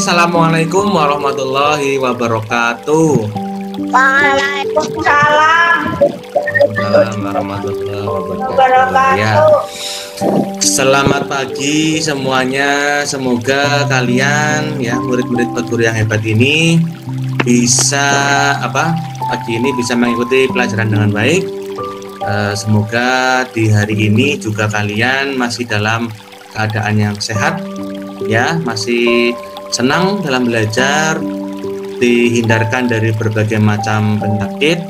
Assalamualaikum warahmatullahi wabarakatuh. Waalaikumsalam Waalaikumsalam warahmatullahi wabarakatuh. Ya, selamat pagi semuanya. Semoga kalian ya murid-murid Pak Guru yang hebat ini bisa pagi ini bisa mengikuti pelajaran dengan baik. Semoga di hari ini juga kalian masih dalam keadaan yang sehat, ya, masih senang dalam belajar, dihindarkan dari berbagai macam penyakit,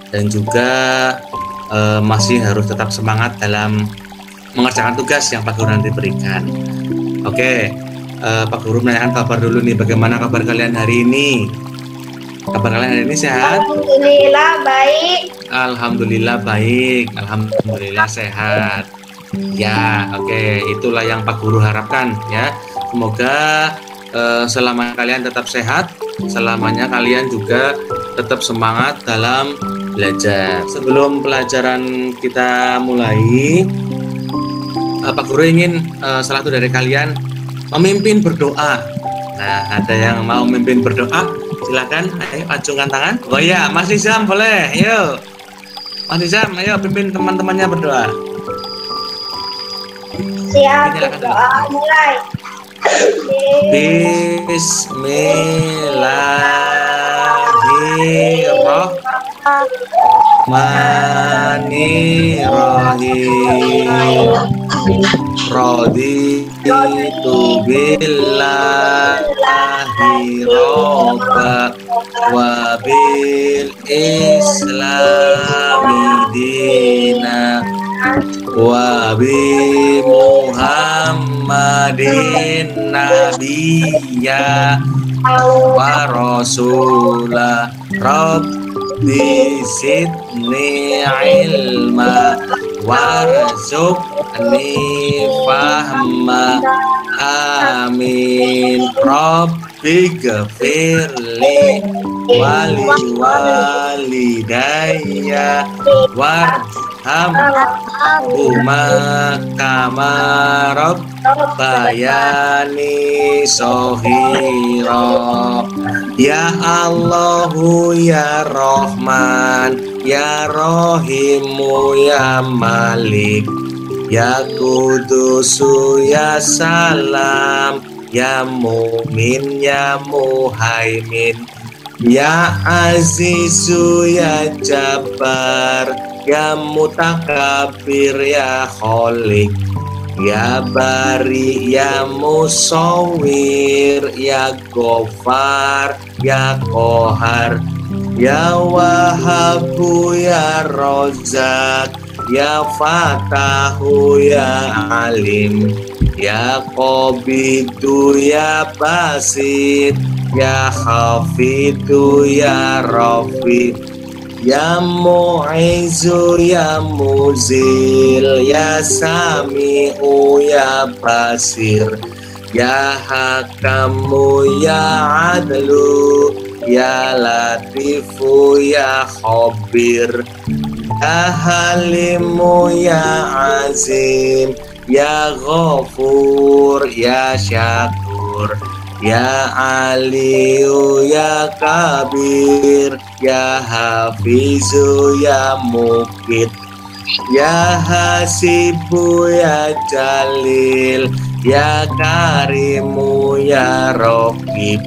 dan juga masih harus tetap semangat dalam mengerjakan tugas yang Pak Guru nanti berikan. Oke, Pak Guru menanyakan kabar dulu nih, bagaimana kabar kalian hari ini? Kabar kalian hari ini sehat? Alhamdulillah baik. Alhamdulillah baik, alhamdulillah sehat. Ya, oke, itulah yang Pak Guru harapkan ya. Semoga selama kalian tetap sehat, selamanya kalian juga tetap semangat dalam belajar. Sebelum pelajaran kita mulai, Pak Guru ingin salah satu dari kalian memimpin berdoa. Nah, ada yang mau memimpin berdoa? Silakan, ayo acungkan tangan. Oh ya, Mas Nizam boleh, yuk. Mas Nizam, ayo pimpin teman-temannya berdoa. Siap, berdoa mulai. Bismillahirrahmanirrahim. Raditu billahi robba wa bil islami dina wa bi Muhammadin nabiyya wa rasulah rabbi zidni ilma warzuqni fahma amin rabbi ghafirli wali walidayya warhamhuma kama rabbayani shaghira. Ya Allahu ya Rahman ya Rahimu ya Malik ya Kudusu ya Salam ya Mu'min ya Muhaimin ya Azizu ya Jabbar ya Mutakabir ya Kholik ya Bari ya Musawwir ya Ghafar ya Qahar ya Wahabu ya Rozak ya Fatahu ya Alim ya Qabidu ya Basit ya Khafidu ya Rafi ya Mu'izu ya Muzil ya Sami'u ya Basir ya Hakamu ya Adlu ya Latifu ya Khabir ya Halimu ya Azim ya Ghafur ya Syakur ya Aliyu ya Kabir ya Hafizu ya Mukit ya Hasibu ya Jalil ya Karimu ya Raqib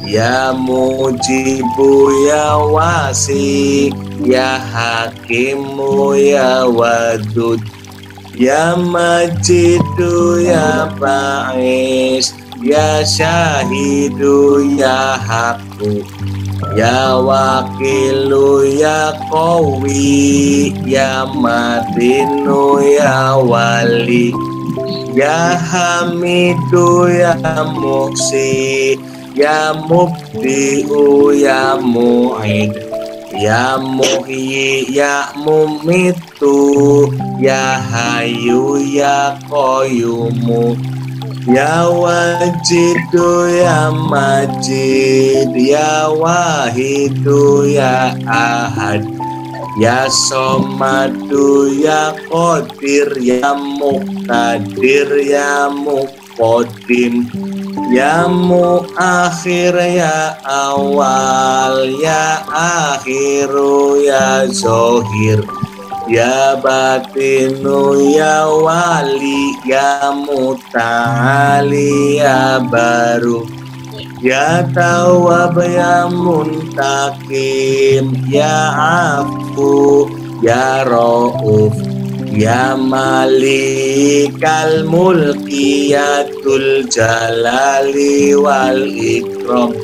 ya Mujibu ya Wasi ya Hakimu ya Wadud ya Majidu ya Ba'is ya Syahidu ya Haqqu ya Wakilu ya Qawi ya Matinu ya Wali ya Hamidu ya Muhsi ya Mubdi'u ya Mu'id ya Muhyi ya Mumitu ya Hayyu ya Qayyumu ya Wajidu ya Majid ya Wahidu ya Ahad ya Somadu ya Qadir ya Muqtadir ya Muqaddim Ya muakhir ya awal, ya akhiru ya zohir, ya batinu ya wali, ya muta'ali ya baru, ya tawab ya muntakim, ya afu ya rauf, ya malikal mulki ya dzul jalali wal ikram,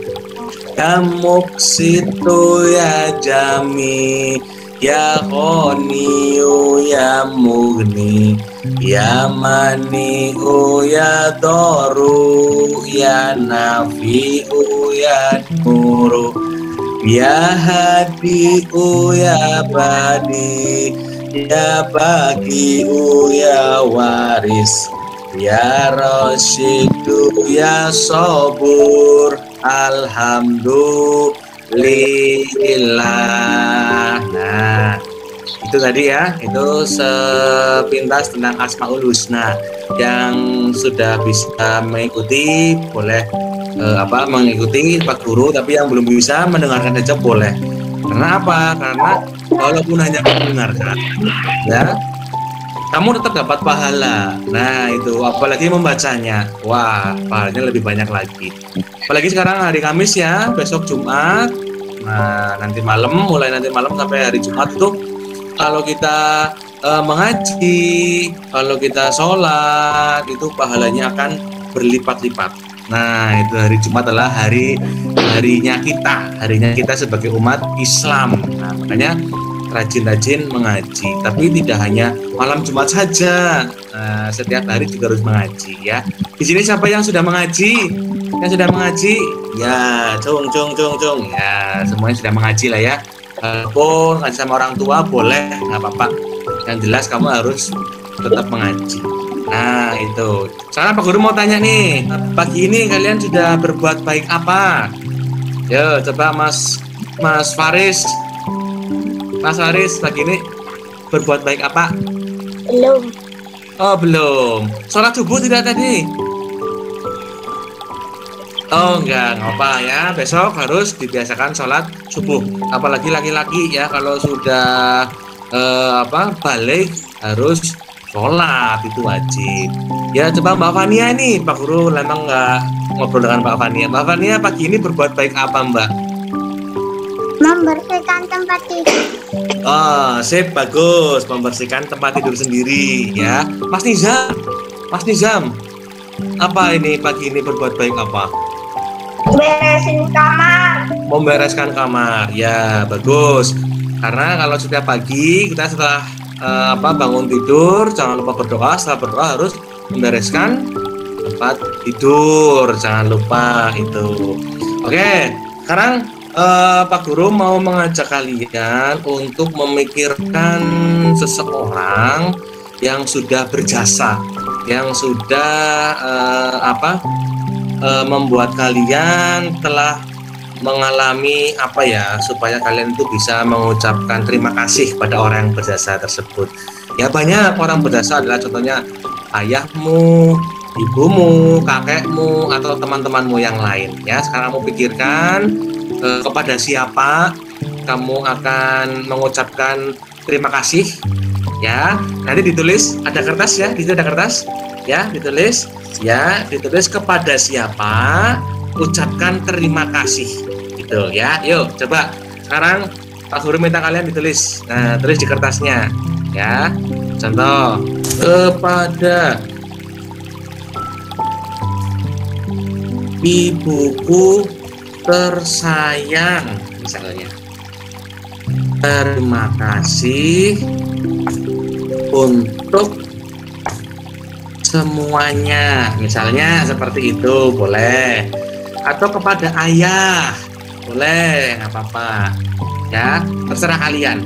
ya muqsitu ya jami, ya ghaniyu ya mughni, ya mani'u ya doru, ya nafi'u ya nuru, ya hadi'u ya badi, ya bagi'u ya waris, ya rasyidu ya sabur, alhamdulillah. Nah, itu tadi ya, itu sepintas tentang Asmaul Husna. Yang sudah bisa mengikuti boleh mengikuti Pak Guru, tapi yang belum bisa mendengarkan saja boleh. Karena apa? Karena walaupun hanya mendengarkan, ya, kamu tetap dapat pahala. Nah itu, apalagi membacanya, wah pahalanya lebih banyak lagi. Apalagi sekarang hari Kamis ya, besok Jumat. Nah nanti malam, mulai nanti malam sampai hari Jumat itu, kalau kita mengaji, kalau kita sholat, itu pahalanya akan berlipat-lipat. Nah itu hari Jumat adalah harinya kita sebagai umat Islam. Nah makanya rajin-rajin mengaji, tapi tidak hanya malam Jumat saja. Nah, setiap hari juga harus mengaji ya. Di sini siapa yang sudah mengaji? Yang sudah mengaji? Ya, cung. Ya, semuanya sudah mengaji lah ya. Walaupun ngaji sama orang tua boleh, nggak apa-apa. Yang jelas kamu harus tetap mengaji. Nah itu. Sekarang Pak Guru mau tanya nih, pagi ini kalian sudah berbuat baik apa? Yo, coba Mas Faris. Mas Faris, pagi ini berbuat baik apa? Belum. Oh belum. Sholat subuh tidak tadi? Oh enggak apa ya. Besok harus dibiasakan sholat subuh. Apalagi laki-laki ya, kalau sudah balik harus sholat, itu wajib. Ya coba Mbak Fania nih, Pak Guru memang nggak ngobrol dengan Mbak Fania. Mbak Fania pagi ini berbuat baik apa Mbak? Membersihkan tempat tidur. Oh, sip, bagus. Membersihkan tempat tidur sendiri ya. Mas Nizam, apa ini pagi ini berbuat baik apa? Beresin kamar. Membereskan kamar, ya bagus. Karena kalau sudah pagi, kita setelah bangun tidur, jangan lupa berdoa. Setelah berdoa harus membereskan tempat tidur, jangan lupa itu. Oke, sekarang Pak Guru mau mengajak kalian untuk memikirkan seseorang yang sudah berjasa, yang sudah membuat kalian telah mengalami supaya kalian itu bisa mengucapkan terima kasih pada orang yang berjasa tersebut. Ya banyak orang berjasa adalah contohnya ayahmu, ibumu, kakekmu, atau teman-temanmu yang lain. Ya sekarang kamu pikirkan kepada siapa kamu akan mengucapkan terima kasih. Ya nanti ditulis, ada kertas ya, di situ ada kertas. Ya ditulis kepada siapa ucapkan terima kasih gitu ya. Yuk coba sekarang Pak Guru minta kalian ditulis. Nah tulis di kertasnya ya. Contoh, kepada ibuku tersayang misalnya, terima kasih untuk semuanya, misalnya seperti itu boleh. Atau kepada ayah boleh, nggak apa-apa ya, terserah kalian.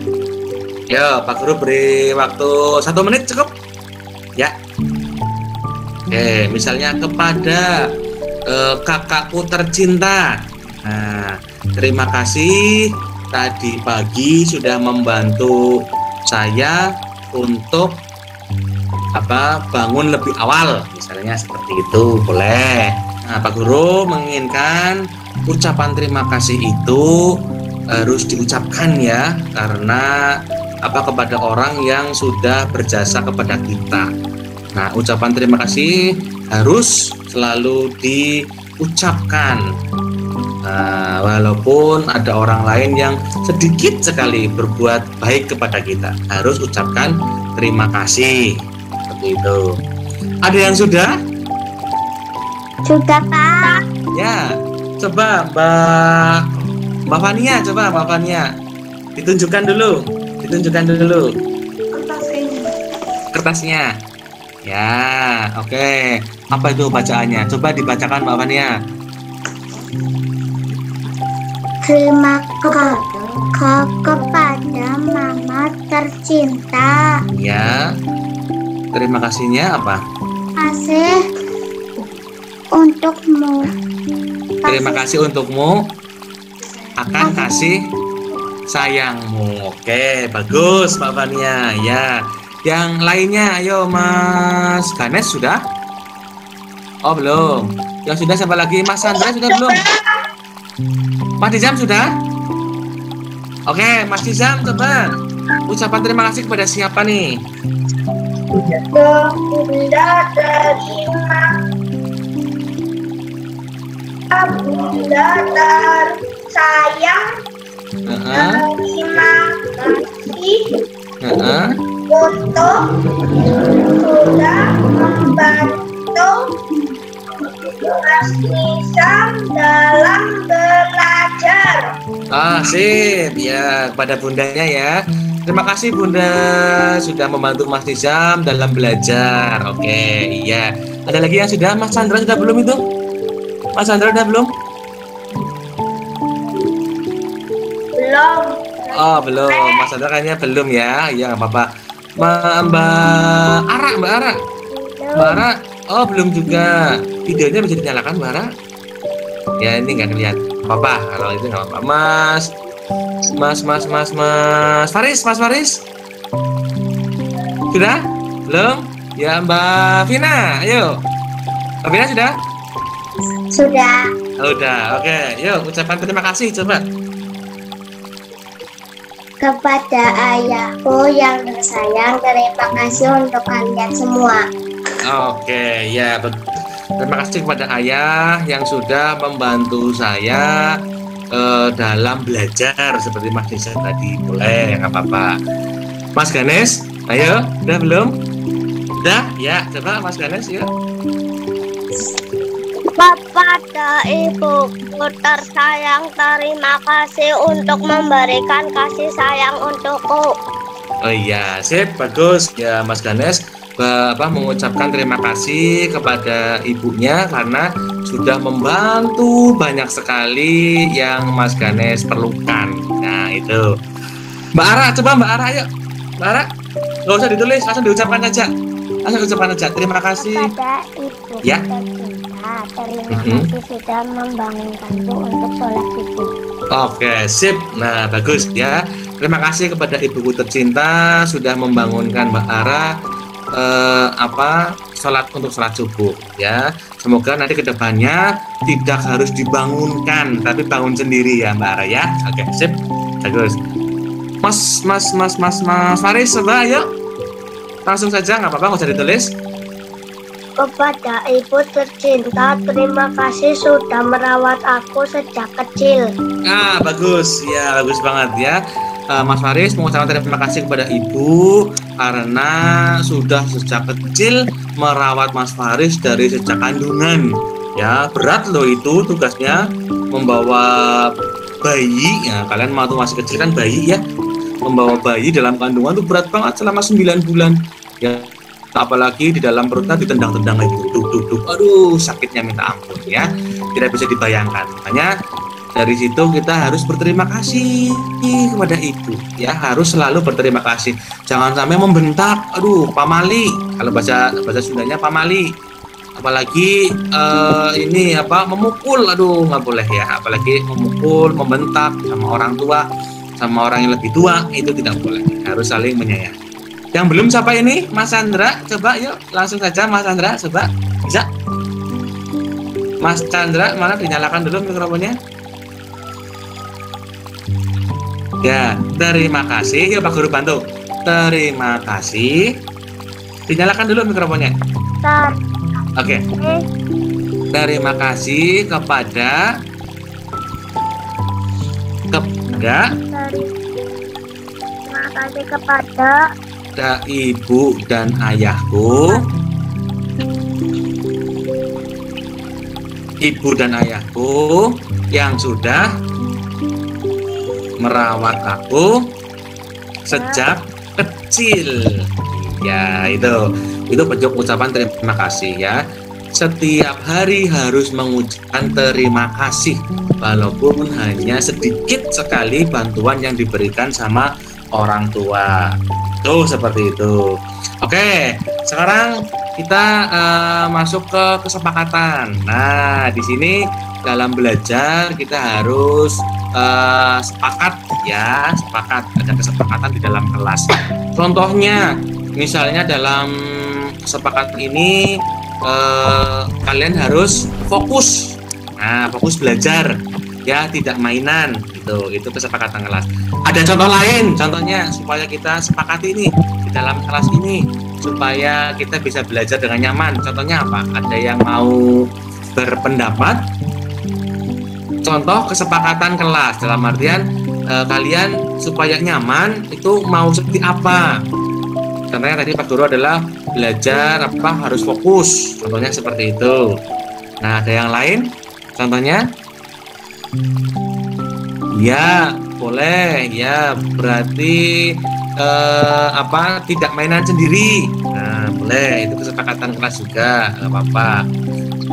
Yo Pak Guru beri waktu 1 menit cukup ya. Oke, misalnya kepada kakakku tercinta. Nah, terima kasih tadi pagi sudah membantu saya untuk bangun lebih awal, misalnya seperti itu boleh. Nah, Pak Guru menginginkan ucapan terima kasih itu harus diucapkan ya, karena kepada orang yang sudah berjasa kepada kita. Nah, ucapan terima kasih harus selalu diucapkan. Nah, walaupun ada orang lain yang sedikit sekali berbuat baik kepada kita, harus ucapkan terima kasih. Seperti itu. Ada yang sudah? Sudah, Pak. Ya, coba Mbak Fania, ditunjukkan dulu kertasnya. Ya, oke. Apa itu bacaannya? Coba dibacakan Mbak Fania. Terima kasih kepada Mama tercinta. Ya. Terima kasihnya apa? Kasih untukmu. Terima kasih untukmu akan kasih sayangmu. Oke, bagus Mbak Fania. Ya. Yang lainnya, ayo Mas Ganes sudah? Oh belum. Yang sudah siapa lagi? Mas Sandra sudah belum? Mas Dizam sudah? Oke, Mas Dizam coba ucapan terima kasih kepada siapa nih? Bunda terima. Bunda tersayang. Terima kasih untuk sudah membantu Mas Nizam dalam belajar. Sip ya, kepada bundanya ya. Terima kasih Bunda sudah membantu Mas Nizam dalam belajar. Oke, iya. Ada lagi yang sudah? Mas Chandra sudah belum itu? Mas Chandra sudah belum? Belum. Oh belum, Mas Chandra kayaknya belum ya. Iya nggak apa-apa. Mbak Ara. Oh belum juga. Videonya bisa dinyalakan Mbak Ara? Ya ini nggak kelihatan. Apa-apa kalau itu nggak apa-apa. Mas Faris. Sudah? Belum? Ya Mbak Vina, ayo. Mbak Vina sudah? Sudah. Udah, oke. Yuk ucapan terima kasih coba. Kepada ayahku yang tersayang, terima kasih untuk kalian semua. Oke, ya. Terima kasih kepada ayah yang sudah membantu saya dalam belajar seperti Mas Nisa tadi. Boleh, nggak apa-apa. Mas Ganes, ayo. Udah belum? Udah? Ya, coba Mas Ganes, yuk. Kepada ibuku tersayang, terima kasih untuk memberikan kasih sayang untukku. Oh iya, sip, bagus ya Mas Ganes. Mengucapkan terima kasih kepada ibunya karena sudah membantu banyak sekali yang Mas Ganes perlukan. Nah itu. Mbak Ara, coba Mbak Ara, ayo. Mbak Ara, nggak usah ditulis, langsung diucapkan aja. Terima kasih. Kepada ibu ya. tercinta, terima kasih sudah membangunkanku untuk sholat subuh. Oke, sip. Nah, bagus ya. Terima kasih kepada ibuku tercinta sudah membangunkan Mbak Ara sholat subuh ya. Semoga nanti kedepannya tidak harus dibangunkan tapi bangun sendiri ya Mbak Ara ya. Oke, sip. Bagus. Mas Faris, coba ayo. Langsung saja, nggak apa-apa, nggak usah ditulis. Kepada ibu tercinta, terima kasih sudah merawat aku sejak kecil. Bagus ya, bagus banget ya. Mas Faris mengucapkan terima kasih kepada ibu karena sudah sejak kecil merawat Mas Faris dari sejak kandungan. Ya, berat loh itu tugasnya membawa bayi. Ya, kalian waktu masih kecil kan bayi ya. Membawa bayi dalam kandungan itu berat banget selama 9 bulan. Ya, apalagi di dalam perutnya ditendang-tendang lagi. Duk. Aduh, sakitnya minta ampun ya. Tidak bisa dibayangkan. Makanya dari situ kita harus berterima kasih kepada ibu ya, harus selalu berterima kasih. Jangan sampai membentak, pamali. Kalau bahasa Sundanya pamali. Apalagi memukul, nggak boleh ya. Apalagi memukul, membentak sama orang tua, sama orang yang lebih tua, itu tidak boleh. Harus saling menyayangi. Yang belum siapa ini? Mas Chandra, coba yuk langsung saja Mas Chandra, coba. Bisa? Mas Chandra, mana dinyalakan dulu mikrofonnya? Ya, terima kasih. Ya Pak Guru bantu. Terima kasih. Dinyalakan dulu mikrofonnya. Oke. Terima kasih kepada ibu dan ayahku. Ibu dan ayahku yang sudah merawat aku sejak kecil. Ya, itu bentuk ucapan terima kasih ya. Setiap hari harus mengucapkan terima kasih walaupun hanya sedikit sekali bantuan yang diberikan sama orang tua. Tuh seperti itu. Oke, sekarang kita masuk ke kesepakatan. Nah, di sini dalam belajar kita harus sepakat ya, ada kesepakatan di dalam kelas. Contohnya, misalnya dalam kesepakatan ini kalian harus fokus. Nah, fokus belajar ya, tidak mainan gitu. Itu kesepakatan kelas. Ada contoh lain, contohnya supaya kita sepakati ini di dalam kelas ini supaya kita bisa belajar dengan nyaman. Contohnya apa? Ada yang mau berpendapat? Contoh kesepakatan kelas dalam artian kalian supaya nyaman itu mau seperti apa? Contohnya tadi Pak Guru adalah belajar harus fokus. Contohnya seperti itu. Nah, ada yang lain? Contohnya? Ya, boleh. Ya, berarti tidak mainan sendiri. Nah, boleh. Itu kesepakatan kelas juga, nggak apa-apa.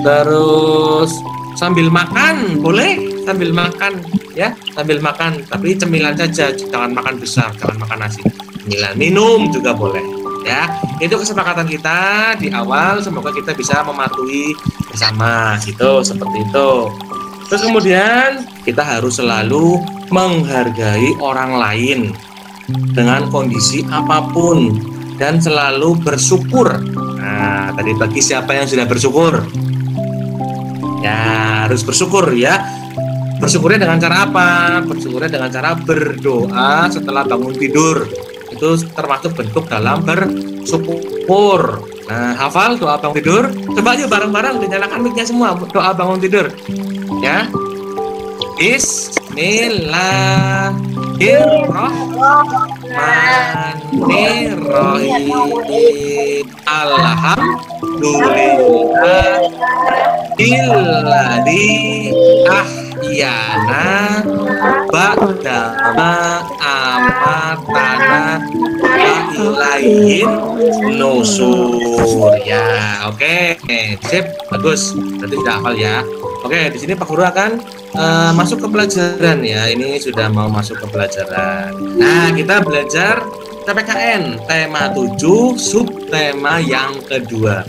Terus sambil makan, boleh. Sambil makan, ya, sambil makan. Tapi cemilan saja, jangan makan besar, jangan makan nasi. Cemilan, minum juga boleh. Ya, itu kesepakatan kita di awal. Semoga kita bisa mematuhi bersama. Gitu, seperti itu. Terus kemudian kita harus selalu menghargai orang lain dengan kondisi apapun dan selalu bersyukur. Nah, tadi bagi siapa yang sudah bersyukur? Ya, harus bersyukur ya. Bersyukurnya dengan cara apa? Bersyukurnya dengan cara berdoa setelah bangun tidur. Itu termasuk bentuk dalam bersyukur. Nah, hafal doa bangun tidur? Coba aja bareng-bareng dinyalakan mic-nya semua. Doa bangun tidur. Ya. Bismillahirrahmanirrahim. Alhamdulillahilladzi ahyana ba'dama amatana wa ilaihin nusur. Ya, oke. Sip, bagus. Berarti sudah hafal ya. Oke, di sini Pak Guru akan masuk ke pelajaran ya. Ini sudah mau masuk ke pelajaran. Nah, kita belajar TPKN tema 7 subtema yang kedua.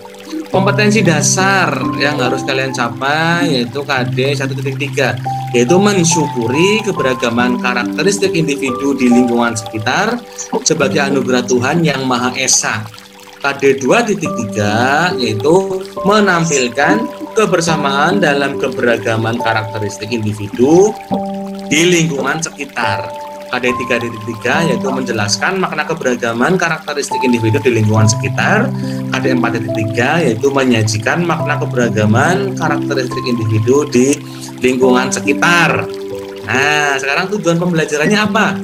Kompetensi dasar yang harus kalian capai yaitu KD 1.3, yaitu mensyukuri keberagaman karakteristik individu di lingkungan sekitar sebagai anugerah Tuhan yang Maha Esa. KD 2.3 yaitu menampilkan kebersamaan dalam keberagaman karakteristik individu di lingkungan sekitar. KD 3.3 yaitu menjelaskan makna keberagaman karakteristik individu di lingkungan sekitar. KD 4.3 yaitu menyajikan makna keberagaman karakteristik individu di lingkungan sekitar. Nah, sekarang tujuan pembelajarannya apa?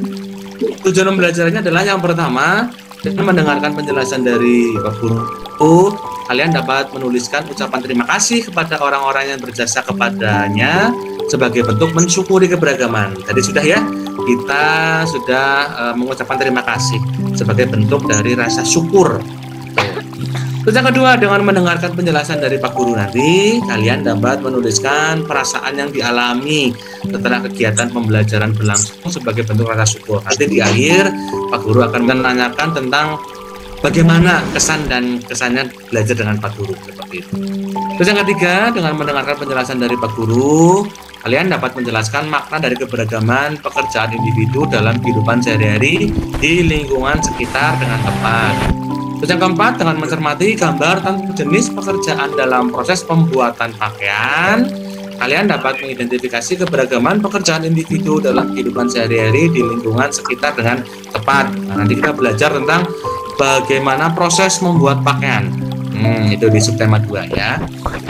Tujuan pembelajarannya adalah yang pertama, dengan mendengarkan penjelasan dari Pak Guru, kalian dapat menuliskan ucapan terima kasih kepada orang-orang yang berjasa kepadanya sebagai bentuk mensyukuri keberagaman. Tadi sudah ya, kita sudah mengucapkan terima kasih sebagai bentuk dari rasa syukur. Terus yang kedua, dengan mendengarkan penjelasan dari Pak Guru nanti, kalian dapat menuliskan perasaan yang dialami setelah kegiatan pembelajaran berlangsung sebagai bentuk rasa syukur. Nanti di akhir, Pak Guru akan menanyakan tentang bagaimana kesan dan kesannya belajar dengan Pak Guru, seperti itu. Terus yang ketiga, dengan mendengarkan penjelasan dari Pak Guru, kalian dapat menjelaskan makna dari keberagaman pekerjaan individu dalam kehidupan sehari-hari di lingkungan sekitar dengan tepat. Terus yang keempat, dengan mencermati gambar tentang jenis pekerjaan dalam proses pembuatan pakaian, kalian dapat mengidentifikasi keberagaman pekerjaan individu dalam kehidupan sehari-hari di lingkungan sekitar dengan tepat. Nah, nanti kita belajar tentang bagaimana proses membuat pakaian. Itu di subtema 2 ya.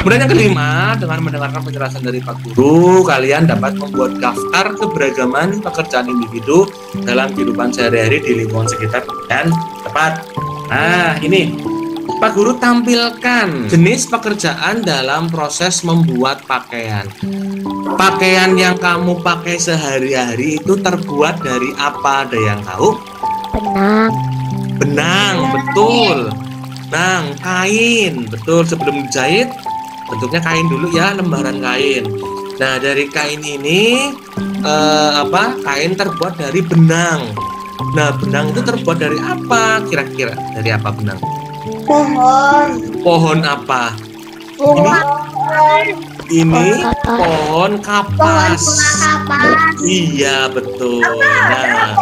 Kemudian yang kelima, dengan mendengarkan penjelasan dari Pak Guru, kalian dapat membuat daftar keberagaman pekerjaan individu dalam kehidupan sehari-hari di lingkungan sekitar dan tepat. Nah, ini Pak Guru tampilkan jenis pekerjaan dalam proses membuat pakaian. Pakaian yang kamu pakai sehari-hari itu terbuat dari apa? Ada yang tahu? Benang, betul. Benang, kain, betul. Sebelum dijahit, bentuknya kain dulu ya, lembaran kain. Nah, dari kain ini kain terbuat dari benang. Nah, benang itu terbuat dari apa? Kira-kira dari apa benang? Pohon apa? Ini pohon kapas. Iya, betul. Nah,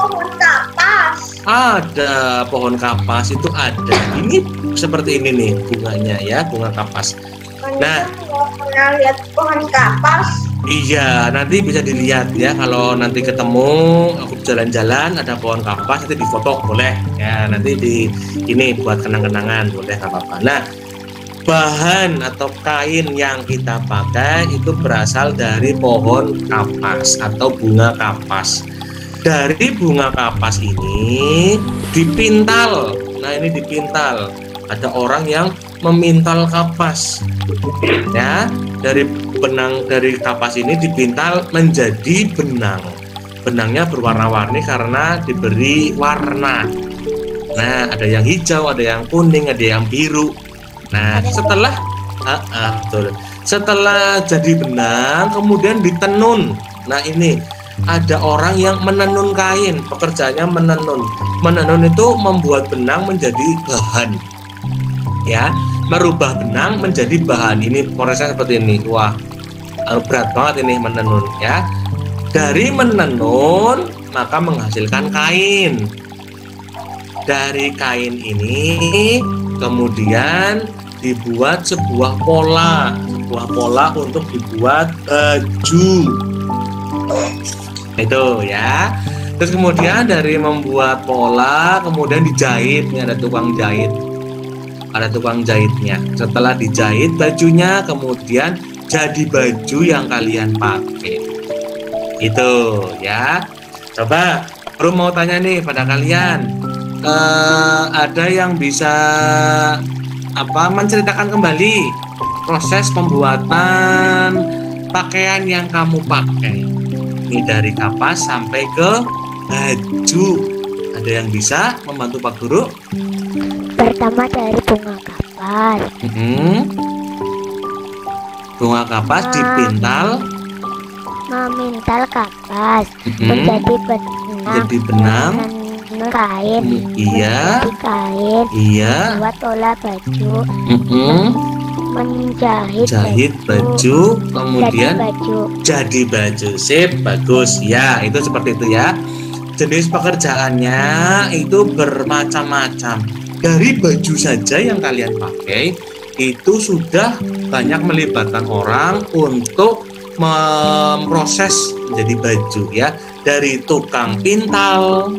ada pohon kapas itu ada. Ini seperti ini nih bunganya ya, bunga kapas. Nah, pernah lihat pohon kapas? Iya, nanti bisa dilihat ya kalau nanti ketemu aku jalan-jalan ada pohon kapas nanti difoto boleh ya, nanti di ini buat kenang-kenangan boleh, nggak apa-apa. Nah, bahan atau kain yang kita pakai itu berasal dari pohon kapas atau bunga kapas. Dari bunga kapas ini dipintal. Nah, ini dipintal. Ada orang yang memintal kapas. Ya, dari benang dari kapas ini dipintal menjadi benang. Benangnya berwarna-warni karena diberi warna. Nah, ada yang hijau, ada yang kuning, ada yang biru. Nah, setelah jadi benang kemudian ditenun. Nah, ini ada orang yang menenun kain, pekerjaannya menenun. Menenun itu membuat benang menjadi bahan. Ya, merubah benang menjadi bahan. Ini prosesnya seperti ini. Wah, berat banget ini menenun ya. Dari menenun maka menghasilkan kain. Dari kain ini kemudian dibuat sebuah pola untuk dibuat baju. Itu ya. Terus kemudian dari membuat pola kemudian dijahit. Ini ada tukang jahit. Ada tukang jahitnya. Setelah dijahit bajunya kemudian jadi baju yang kalian pakai. Itu ya. Coba Bro mau tanya nih pada kalian, ada yang bisa menceritakan kembali proses pembuatan pakaian yang kamu pakai? Ini dari kapas sampai ke baju. Ada yang bisa membantu Pak Guru? Pertama dari bunga kapas. Bunga kapas dipintal, memintal kapas menjadi benang, kain, iya, kain, iya, buat pola baju, menjahit baju, kemudian jadi baju. Sip, bagus ya, itu seperti itu ya. Jenis pekerjaannya itu bermacam-macam. Dari baju saja yang kalian pakai itu sudah banyak melibatkan orang untuk memproses menjadi baju ya. Dari tukang pintal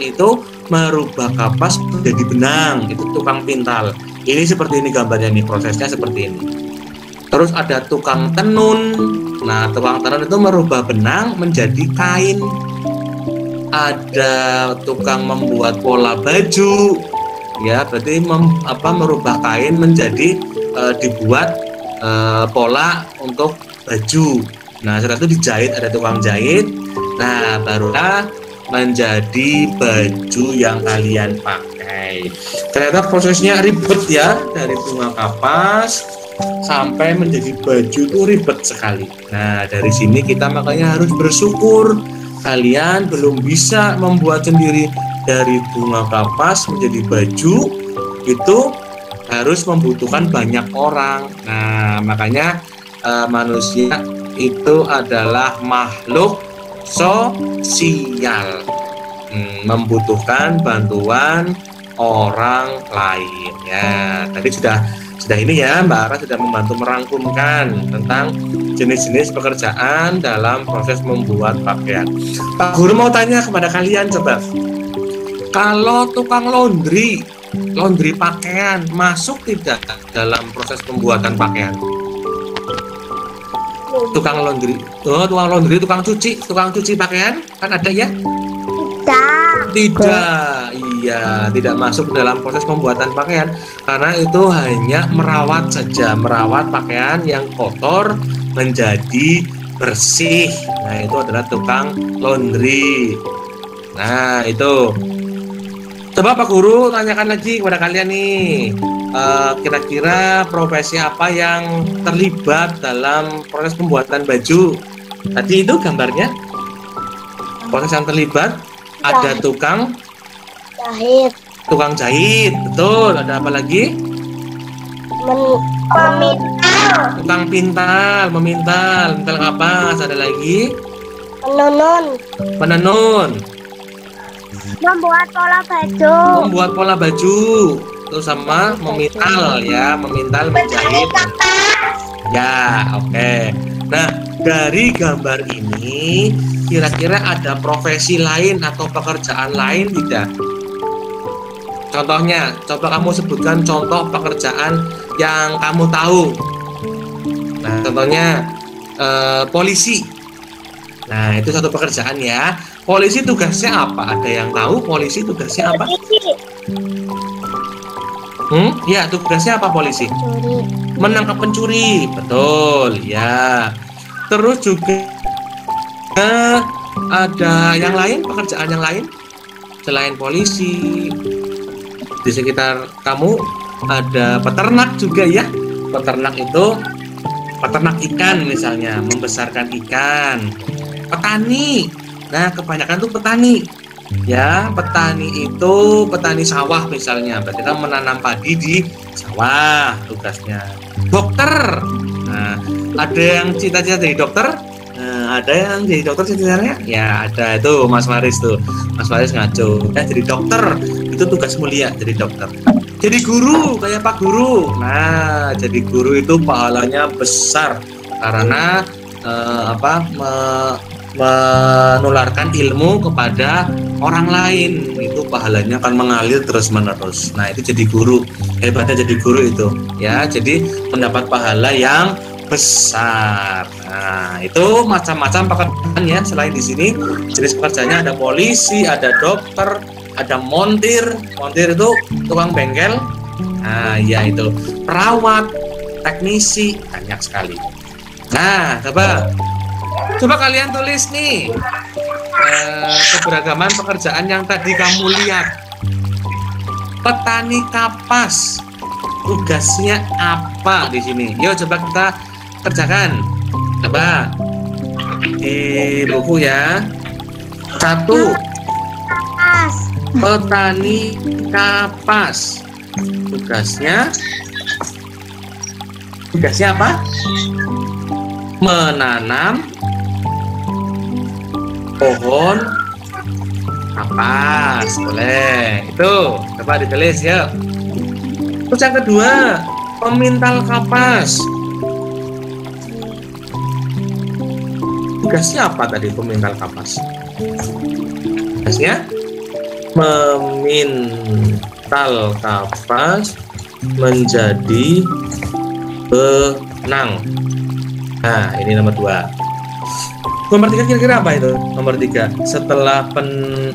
itu merubah kapas menjadi benang, itu tukang pintal. Ini seperti ini gambarnya nih, prosesnya seperti ini. Terus ada tukang tenun. Nah, tukang tenun itu merubah benang menjadi kain. Ada tukang membuat pola baju. Ya, berarti merubah kain menjadi dibuat pola untuk baju. Nah, setelah itu dijahit, ada tukang jahit. Nah, barulah menjadi baju yang kalian pakai. Ternyata prosesnya ribet ya, dari bunga kapas sampai menjadi baju itu ribet sekali. Nah, dari sini kita makanya harus bersyukur kalian belum bisa membuat sendiri. Dari bunga kapas menjadi baju itu harus membutuhkan banyak orang. Nah, makanya manusia itu adalah makhluk sosial, membutuhkan bantuan orang lain. Ya, tadi sudah ini ya, Mbak Ara sudah membantu merangkumkan tentang jenis-jenis pekerjaan dalam proses membuat pakaian. Pak Guru mau tanya kepada kalian coba, kalau tukang laundry pakaian masuk tidak dalam proses pembuatan pakaian? Tukang laundry, tukang cuci pakaian kan ada ya? Tidak, iya, tidak masuk dalam proses pembuatan pakaian karena itu hanya merawat saja, merawat pakaian yang kotor menjadi bersih. Nah, itu adalah tukang laundry. Nah, itu. Coba Pak Guru tanyakan lagi kepada kalian nih, kira-kira profesi apa yang terlibat dalam proses pembuatan baju? Tadi itu gambarnya, proses yang terlibat ada tukang jahit, betul. Ada apa lagi? Tukang memintal kapas. Ada lagi? Menenun. Membuat pola baju. Terus sama memintal ya, menjahit. Ya, oke. Nah, dari gambar ini kira-kira ada profesi lain atau pekerjaan lain tidak? Contohnya, coba kamu sebutkan contoh pekerjaan yang kamu tahu. Nah, contohnya polisi. Nah, itu satu pekerjaan ya. Polisi tugasnya apa? Ada yang tahu polisi tugasnya apa? Ya, tugasnya apa polisi? Menangkap pencuri. Betul, ya. Terus juga ada yang lain, pekerjaan yang lain selain polisi. Di sekitar kamu ada peternak juga ya. Peternak itu peternak ikan misalnya, membesarkan ikan. Petani. Nah, kebanyakan tuh petani. Ya, petani itu petani sawah misalnya. Berarti kan menanam padi di sawah tugasnya. Dokter. Nah, ada yang cita-cita jadi dokter? Ada yang jadi dokter cita-citanya? Ya, ada itu Mas Faris tuh. Mas Faris ngaco. Ya, jadi dokter itu tugas mulia, jadi dokter. Jadi guru kayak Pak Guru. Nah, jadi guru itu pahalanya besar karena menularkan ilmu kepada orang lain, itu pahalanya akan mengalir terus menerus. Nah, itu jadi guru, hebatnya jadi guru itu ya, jadi mendapat pahala yang besar. Nah, itu macam-macam pekerjaan ya. Selain di sini jenis pekerjaannya ada polisi, ada dokter, ada montir itu tukang bengkel. Nah, ya itu perawat, teknisi, banyak sekali. Nah, coba kalian tulis nih keberagaman pekerjaan yang tadi kamu lihat. Petani kapas, tugasnya apa di sini? Yuk coba kita kerjakan. Coba di buku ya. 1. Petani kapas. Tugasnya apa? Menanam pohon kapas. Boleh. Itu coba ditulis ya. Terus yang kedua, pemintal kapas. Tugasnya apa tadi pemintal kapas? Tugasnya memintal kapas menjadi benang. Nah, ini nomor 2. Nomor 3 kira-kira apa itu? Nomor 3, setelah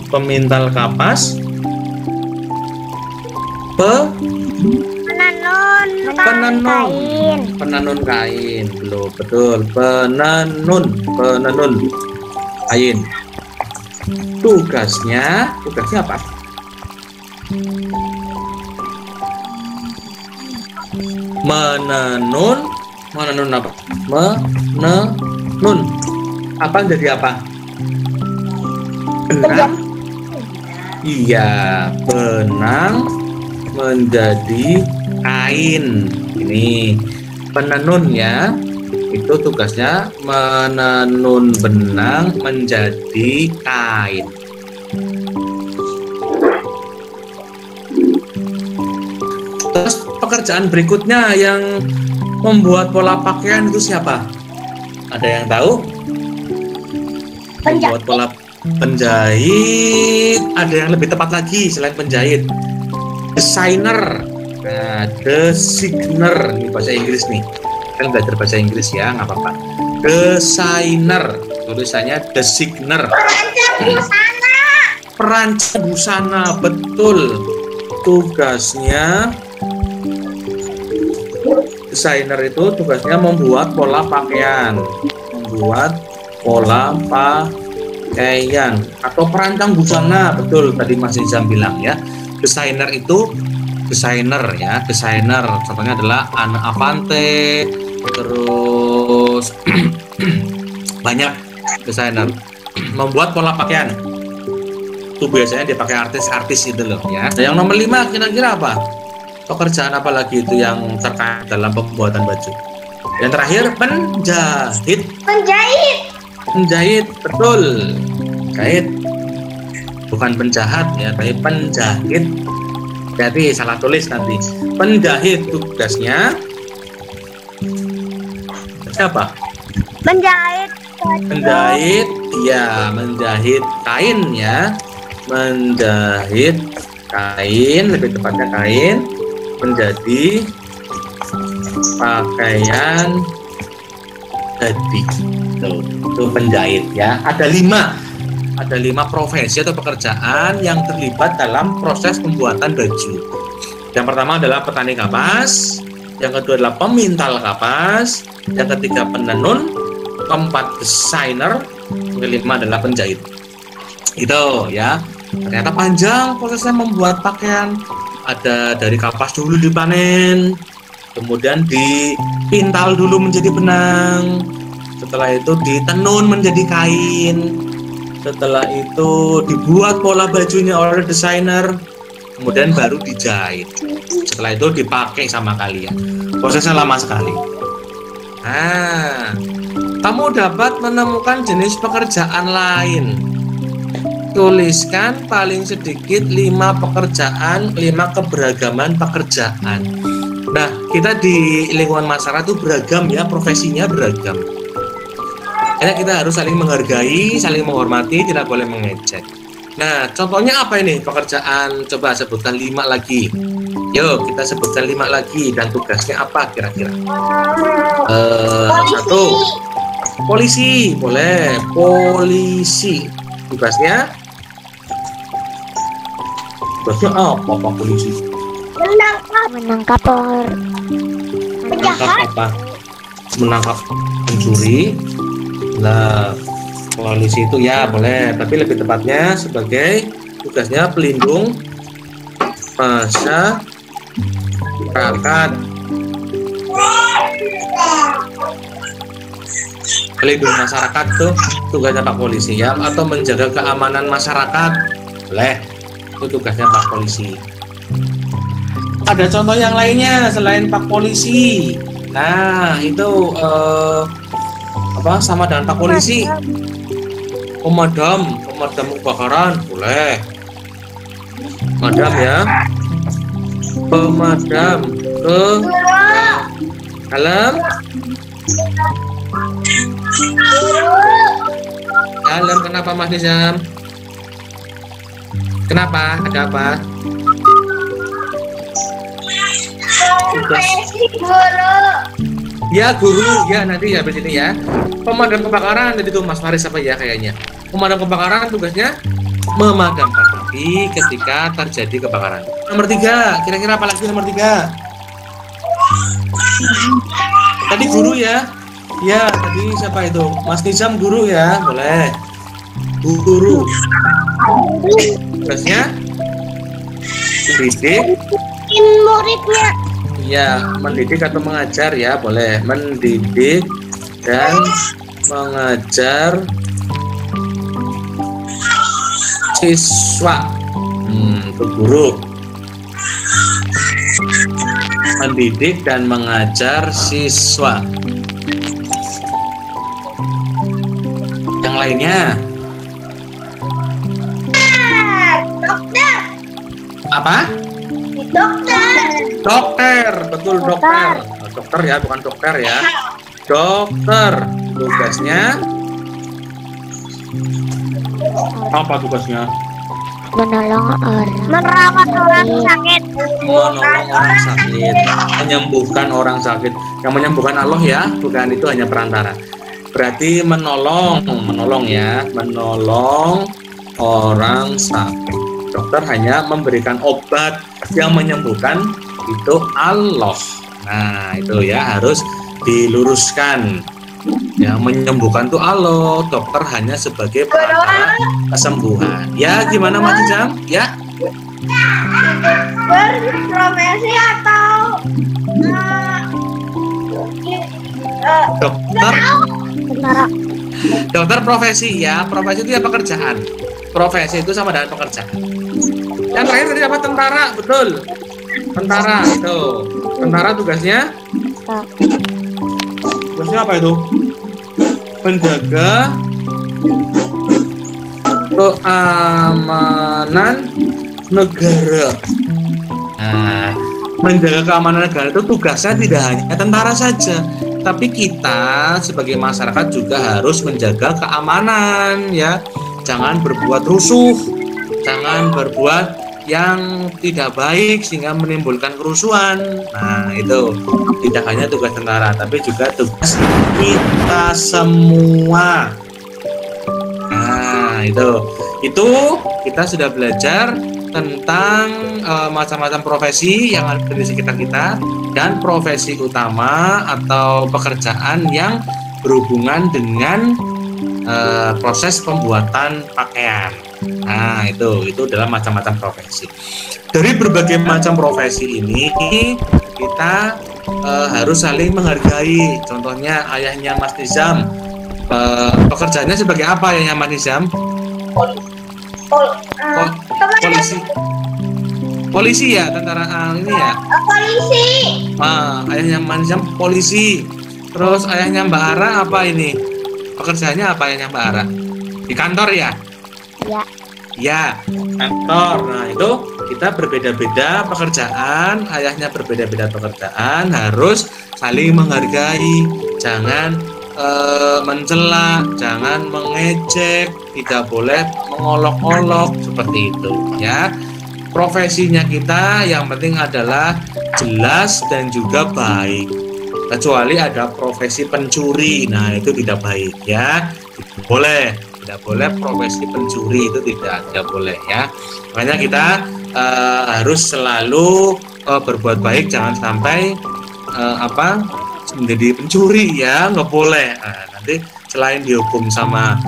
pemintal kapas, penenun kain. Belum, betul. Penenun kain. Tugasnya apa? Menenun apa? Menenun. Apa jadi apa? Benang. Iya, benang menjadi kain. Ini penenun ya. Itu tugasnya menenun benang menjadi kain. Terus pekerjaan berikutnya yang membuat pola pakaian itu siapa? Ada yang tahu? Membuat pola penjahit. Ada yang lebih tepat lagi selain penjahit. Desainer. Nah, designer ini bahasa Inggris nih. Kan belajar bahasa Inggris ya, nggak apa-apa. Desainer, tulisannya designer. Perancang busana, betul. Tugasnya desainer itu tugasnya membuat pola pakaian, atau perancang busana, betul tadi Mas Nizam bilang ya. Desainer itu desainer ya, desainer contohnya adalah Anna Avante, terus banyak desainer membuat pola pakaian. Itu biasanya dipakai artis-artis itu loh ya. Nah, yang nomor 5 kira-kira apa? Pekerjaan apa lagi itu yang terkait dalam pembuatan baju? Yang terakhir penjahit. Penjahit, betul. Jahit. Bukan penjahat ya, tapi penjahit. Jadi salah tulis nanti. Penjahit tugasnya siapa? Menjahit, ya, menjahit kain ya. Menjahit kain, lebih tepatnya kain menjadi pakaian batik. Itu penjahit ya. Ada 5 profesi atau pekerjaan yang terlibat dalam proses pembuatan baju. Yang pertama adalah petani kapas, yang kedua adalah pemintal kapas, yang ketiga penenun, keempat desainer, yang kelima adalah penjahit. Itu ya. Ternyata panjang prosesnya membuat pakaian. Ada dari kapas dulu dipanen, kemudian dipintal dulu menjadi benang, setelah itu ditenun menjadi kain, setelah itu dibuat pola bajunya oleh desainer, kemudian baru dijahit. Setelah itu dipakai sama kalian. Prosesnya lama sekali. Nah, kamu dapat menemukan jenis pekerjaan lain. Tuliskan paling sedikit 5 pekerjaan, 5 keberagaman pekerjaan. Nah, kita di lingkungan masyarakat itu beragam ya, profesinya beragam. Karena kita harus saling menghargai, saling menghormati, tidak boleh mengejek. Nah, contohnya apa ini pekerjaan? Coba sebutkan 5 lagi. Yuk, kita sebutkan 5 lagi dan tugasnya apa kira-kira? 1. Polisi, boleh. Polisi. Tugasnya apa Pak Polisi? Menangkap apa? Menangkap pencuri. Nah, polisi itu ya boleh, tapi lebih tepatnya sebagai tugasnya pelindung masyarakat. Pelindung masyarakat tuh tugasnya Pak Polisi ya, atau menjaga keamanan masyarakat, boleh, itu tugasnya Pak Polisi. Ada contoh yang lainnya selain Pak Polisi. Nah itu apa sama dengan Pak Polisi? Pemadam kebakaran, boleh. Pemadam ya, pemadam ke dalam. Dalam kenapa Mas Nizam? Kenapa? Ada apa? Ya guru ya, nanti ya habis ini ya. Pemadam kebakaran tadi tuh Mas Faris apa ya kayaknya. Pemadam kebakaran tugasnya memadamkan api ketika terjadi kebakaran. Nomor 3, kira-kira apa lagi nomor 3? Tadi guru ya. Ya, tadi siapa itu? Mas Nizam guru ya, boleh. Guru. Tugasnya mendidik muridnya. Ya, mendidik atau mengajar ya, boleh. Mendidik dan mengajar siswa. Itu guru. Mendidik dan mengajar siswa. Yang lainnya Dokter. apa? Dokter. Dokter, betul dokter. Dokter ya, bukan dokter ya. Dokter, tugasnya apa tugasnya? Menolong orang. Merawat orang sakit. Menolong orang sakit, menyembuhkan orang sakit. Yang menyembuhkan Allah ya, bukan, itu hanya perantara. Berarti menolong ya, menolong orang sakit. Dokter hanya memberikan obat, yang menyembuhkan itu Allah. Nah, itu ya harus diluruskan. Yang menyembuhkan itu Allah, dokter hanya sebagai perantara kesembuhan. Ya, gimana Mas Jam? Ya. Berprofesi atau Dokter. Tentara. Dokter profesi ya, profesi itu ya pekerjaan. Profesi itu sama dengan pekerjaan. Yang terakhir tadi apa? Tentara, betul. Tentara itu. Tentara tugasnya? Tugasnya apa itu? Menjaga keamanan negara. Nah, menjaga keamanan negara itu tugasnya tidak hanya tentara saja, tapi kita sebagai masyarakat juga harus menjaga keamanan ya. Jangan berbuat rusuh, jangan berbuat yang tidak baik sehingga menimbulkan kerusuhan. Nah, itu tidak hanya tugas tentara, tapi juga tugas kita semua. Nah, itu kita sudah belajar tentang macam-macam profesi yang ada di sekitar kita dan profesi utama atau pekerjaan yang berhubungan dengan proses pembuatan pakaian. Nah, itu adalah macam-macam profesi. Dari berbagai macam profesi ini kita harus saling menghargai. Contohnya ayahnya Mas Nizam, pekerjaannya sebagai apa ayahnya Mas Nizam? Polisi ya, tentara ini ya. Polisi. Ayahnya Mas Nizam polisi. Terus ayahnya Mbak Ara apa ini? Pekerjaannya apa ayahnya Mbak Ara? Di kantor ya? Ya. Ya, kantor. Nah, itu kita berbeda-beda pekerjaan, ayahnya berbeda-beda pekerjaan, harus saling menghargai, jangan mencela, jangan mengejek, tidak boleh mengolok-olok seperti itu ya. Profesinya kita yang penting adalah jelas dan juga baik. Kecuali ada profesi pencuri, nah itu tidak baik ya. Tidak boleh profesi pencuri, itu tidak boleh ya. Makanya kita harus selalu berbuat baik, jangan sampai menjadi pencuri ya, nggak boleh. Nah, nanti selain dihukum sama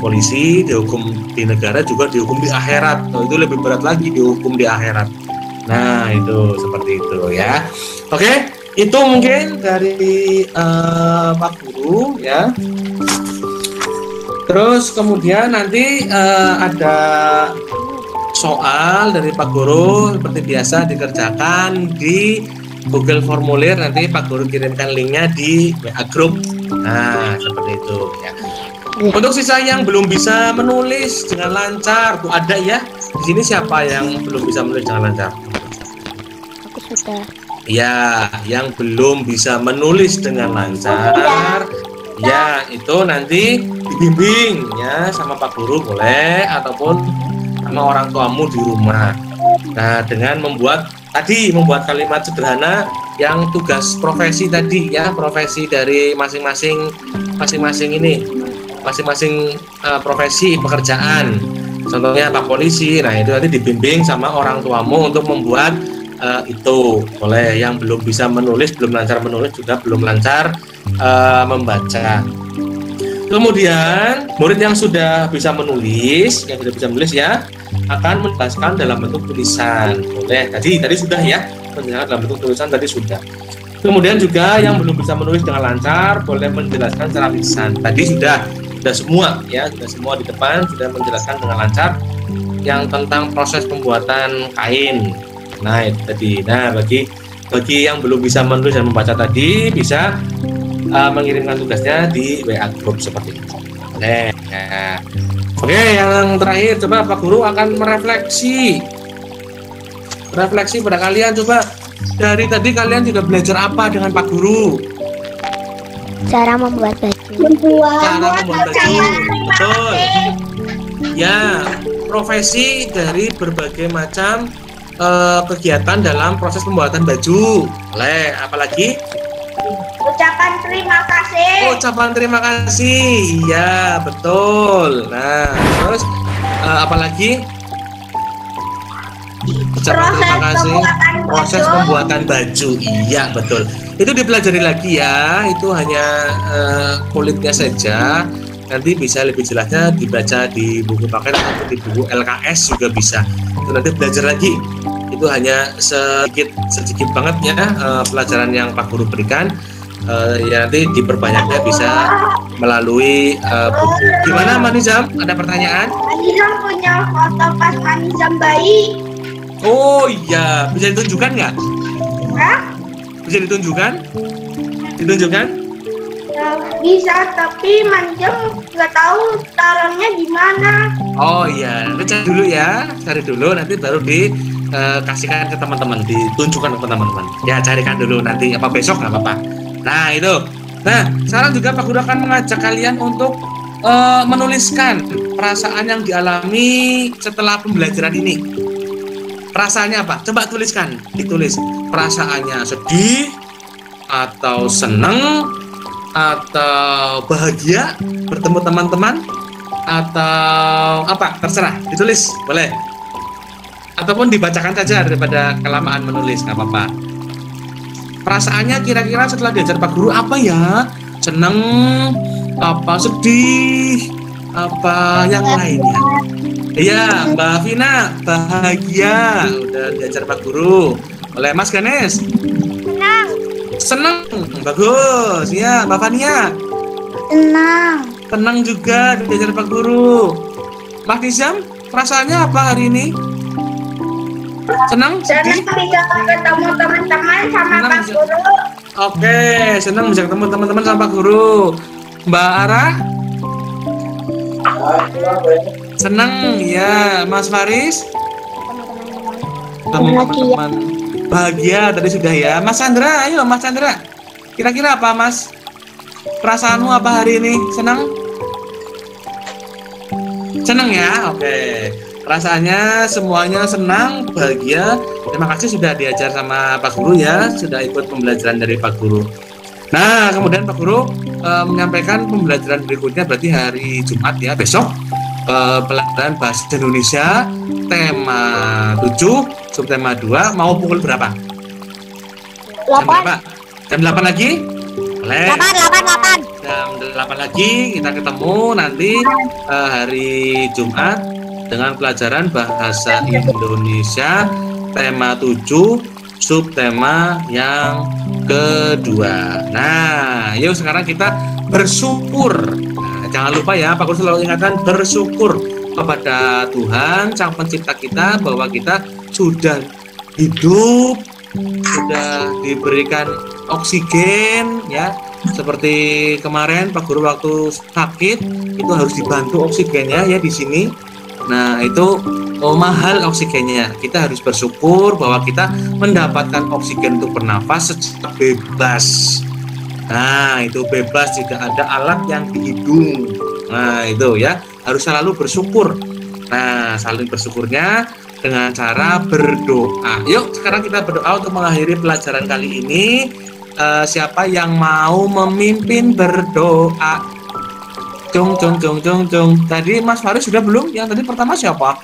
polisi, dihukum di negara, juga dihukum di akhirat. Itu lebih berat lagi, dihukum di akhirat. Nah, itu seperti itu ya. Oke, itu mungkin dari Pak Guru ya. Terus kemudian nanti ada soal dari Pak Guru seperti biasa dikerjakan di Google Formulir, nanti Pak Guru kirimkan linknya di WA Group. Nah, seperti itu ya. Untuk sisa yang belum bisa menulis dengan lancar, tuh ada ya. Di sini siapa yang belum bisa menulis dengan lancar? Aku sudah. Ya, yang belum bisa menulis dengan lancar, ya itu nanti dibimbing ya sama Pak Guru boleh, ataupun sama orang tuamu di rumah. Nah, dengan membuat kalimat sederhana yang tugas profesi tadi ya, profesi dari masing-masing profesi pekerjaan. Contohnya Pak Polisi, nah itu nanti dibimbing sama orang tuamu untuk membuat itu boleh. Yang belum bisa menulis, belum lancar menulis, juga belum lancar membaca. Kemudian murid yang sudah bisa menulis, ya akan menjelaskan dalam bentuk tulisan. Boleh. Tadi sudah ya, menjelaskan dalam bentuk tulisan tadi sudah. Kemudian juga yang belum bisa menulis dengan lancar boleh menjelaskan secara lisan. Tadi sudah semua ya, sudah semua di depan sudah menjelaskan dengan lancar yang tentang proses pembuatan kain. Nah, itu tadi. Nah, bagi yang belum bisa menulis dan membaca tadi bisa mengirimkan tugasnya di WA Group seperti itu. Oke, ya. Oke, yang terakhir coba Pak Guru akan merefleksi pada kalian, coba dari tadi kalian sudah belajar apa dengan Pak Guru? Cara membuat baju. Cara membuat baju. Betul. Ya, profesi dari berbagai macam kegiatan dalam proses pembuatan baju. Apalagi? Ucapan terima kasih. Ucapan terima kasih. Iya, betul. Nah, terus apalagi? Ucapan terima kasih. Proses pembuatan baju. Iya, betul. Itu dipelajari lagi ya. Itu hanya kulitnya saja. Nanti bisa lebih jelasnya dibaca di buku paket atau di buku LKS juga bisa. Itu nanti belajar lagi. Itu hanya sedikit banget ya pelajaran yang Pak Guru berikan. Ya nanti diperbanyaknya bisa melalui buku. Gimana Manizam? Ada pertanyaan? Manizam punya foto pas Manizam bayi. Oh iya, bisa ditunjukkan nggak? Hah? Bisa ditunjukkan? Ditunjukkan? Bisa, tapi Manizam nggak tahu taruhnya di mana. Oh iya, nanti cari dulu ya, cari dulu nanti baru dikasihkan ke teman-teman, ditunjukkan ke teman-teman. Ya carikan dulu nanti apa besok nggak apa-apa. Nah itu. Nah sekarang juga Pak Guru akan mengajak kalian untuk menuliskan perasaan yang dialami setelah pembelajaran ini. Perasaannya apa? Coba tuliskan, ditulis. Perasaannya sedih, atau senang, atau bahagia bertemu teman-teman, atau apa? Terserah, ditulis, boleh. Ataupun dibacakan saja daripada kelamaan menulis, nggak apa-apa. Perasaannya kira-kira setelah diajar Pak Guru apa ya? Senang, apa sedih, apa yang lainnya? Iya, Mbak Vina bahagia udah diajar Pak Guru. Oleh Mas Ganes. Senang, bagus. Ya, Mbak Fania. Tenang juga diajar Pak Guru. Mas Nizam, perasaannya apa hari ini? Senang? Senang bisa ketemu teman-teman sama Pak Guru. Oke, senang bisa ketemu teman-teman sama Pak Guru. Mbak Ara? Senang ya, Mas Faris? Teman-teman bahagia tadi sudah ya. Mas Chandra, ayo Mas Chandra. Kira-kira apa Mas? Perasaanmu apa hari ini? Senang? Senang ya? Oke. Perasaannya semuanya senang, bahagia. Terima kasih sudah diajar sama Pak Guru ya, sudah ikut pembelajaran dari Pak Guru. Nah, kemudian Pak Guru menyampaikan pembelajaran berikutnya berarti hari Jumat ya, besok. Pelajaran bahasa Indonesia tema 7 subtema 2 mau pukul berapa? 8. Jam berapa? Jam 8 lagi? Boleh. 8. Jam 8 lagi kita ketemu nanti hari Jumat dengan pelajaran bahasa Indonesia tema 7 subtema yang kedua. Nah, yuk sekarang kita bersyukur. Jangan lupa ya, Pak Guru selalu ingatkan bersyukur kepada Tuhan Sang Pencipta kita bahwa kita sudah hidup, sudah diberikan oksigen ya. Seperti kemarin Pak Guru waktu sakit itu harus dibantu oksigennya ya di sini. Nah, itu mahal oksigennya. Kita harus bersyukur bahwa kita mendapatkan oksigen untuk bernafas secara bebas. Nah, itu bebas, tidak ada alat yang di hidung. Nah, itu ya, harus selalu bersyukur. Nah, saling bersyukurnya dengan cara berdoa. Yuk, sekarang kita berdoa untuk mengakhiri pelajaran kali ini. Siapa yang mau memimpin berdoa? Cung. Tadi Mas Faris sudah belum? Yang tadi pertama siapa?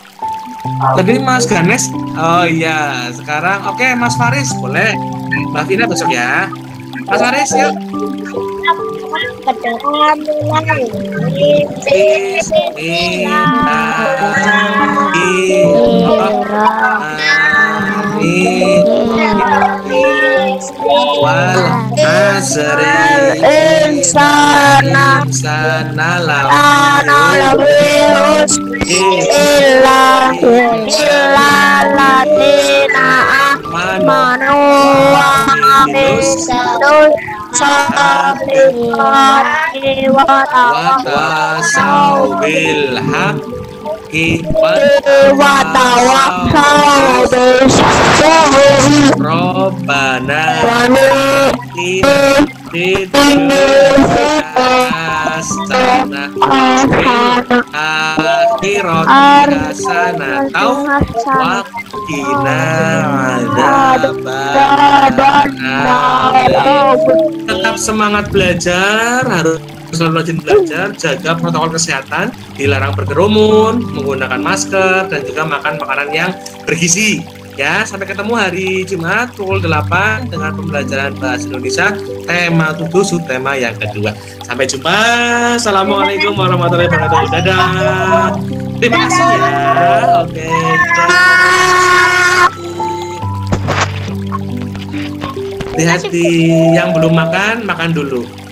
Tadi Mas Ganes. Oh iya, sekarang oke, Mas Faris boleh. Mbak Vina besok ya. Mas Faris yuk. Wal asri insana lawi illa ladina amanu wa tasawbil haqqi wa tawakkal Robbana hasanah akhirati hasanah waqina adzabannar. Tetap semangat belajar, harus selalu rajin belajar, jaga protokol kesehatan, dilarang berkerumun, menggunakan masker, dan juga makan makanan yang bergizi. Ya, sampai ketemu hari Jumat pukul 8 dengan pembelajaran Bahasa Indonesia tema 7 subtema yang kedua. Sampai jumpa. Assalamualaikum warahmatullahi wabarakatuh. Dadah. Terima kasih ya. Oke. Hati-hati yang belum makan dulu.